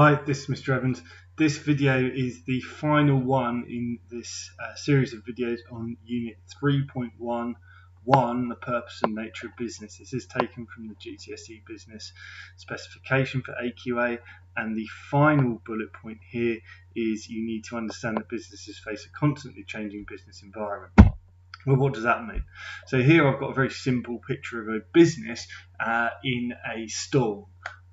Hi, this is Mr. Evans. This video is the final one in this series of videos on Unit 3.11, the purpose and nature of business. This is taken from the GCSE business specification for AQA, and the final bullet point here is you need to understand that businesses face a constantly changing business environment. Well, what does that mean? So here I've got a very simple picture of a business in a storm,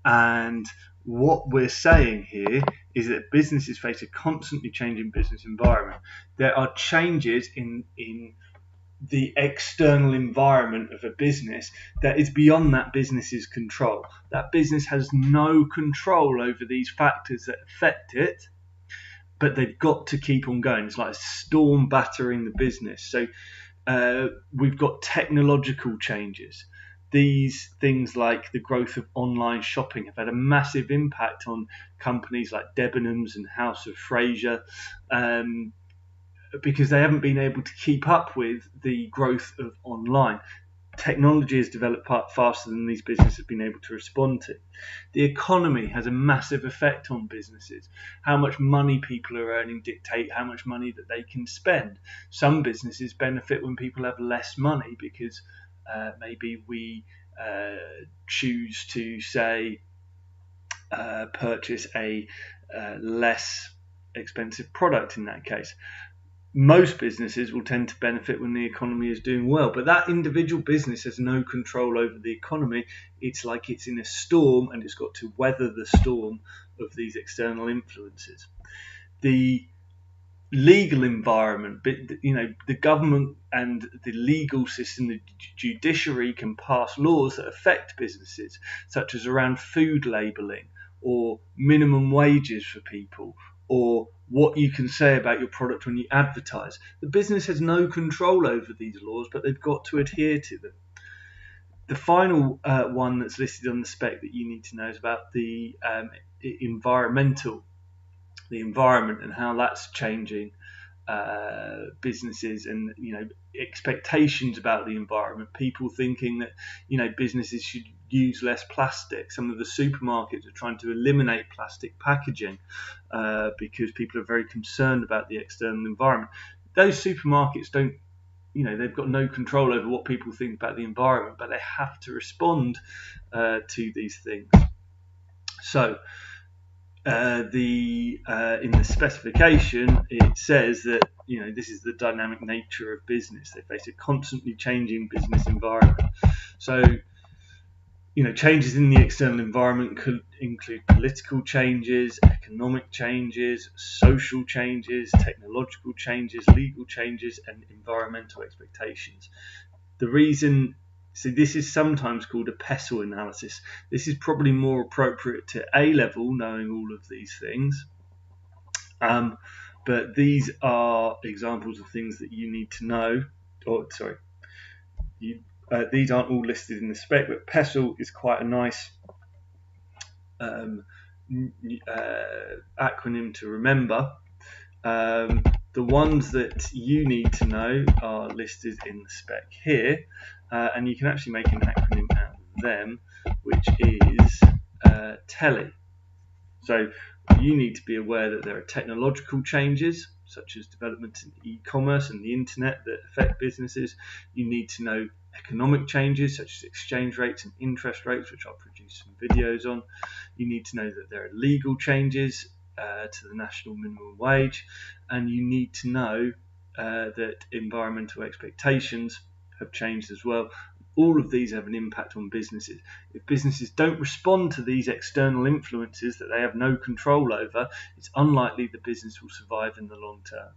and what we're saying here is that businesses face a constantly changing business environment. There are changes in the external environment of a business that is beyond that business's control. That business has no control over these factors that affect it, but they've got to keep on going. It's like a storm battering the business. So we've got technological changes. These things like the growth of online shopping have had a massive impact on companies like Debenhams and House of Fraser, because they haven't been able to keep up with the growth of online. Technology has developed faster than these businesses have been able to respond to. The economy has a massive effect on businesses. How much money people are earning dictate how much money that they can spend. Some businesses benefit when people have less money because maybe we choose to say purchase a less expensive product in that case. Most businesses will tend to benefit when the economy is doing well, but that individual business has no control over the economy. It's like it's in a storm and it's got to weather the storm of these external influences. The legal environment, the government and the legal system, the judiciary can pass laws that affect businesses, such as around food labelling or minimum wages for people, or what you can say about your product when you advertise. The business has no control over these laws, but they've got to adhere to them. The final one that's listed on the spec that you need to know is about the environment and how that's changing businesses and expectations about the environment. People thinking that businesses should use less plastic. Some of the supermarkets are trying to eliminate plastic packaging because people are very concerned about the external environment. Those supermarkets don't, they've got no control over what people think about the environment, but they have to respond to these things. So in the specification, it says that this is the dynamic nature of business. They face a constantly changing business environment. So changes in the external environment could include political changes, economic changes, social changes, technological changes, legal changes, and environmental expectations. So this is sometimes called a Pestle Analysis. This is probably more appropriate to A-level, knowing all of these things. But these are examples of things that you need to know. These aren't all listed in the spec, but Pestle is quite a nice acronym to remember. The ones that you need to know are listed in the spec here, and you can actually make an acronym out of them, which is TELE. So you need to be aware that there are technological changes, such as developments in e-commerce and the internet, that affect businesses. You need to know economic changes, such as exchange rates and interest rates, which I'll produce some videos on. You need to know that there are legal changes to the national minimum wage, and you need to know that environmental expectations have changed as well. All of these have an impact on businesses. If businesses don't respond to these external influences that they have no control over, it's unlikely the business will survive in the long term.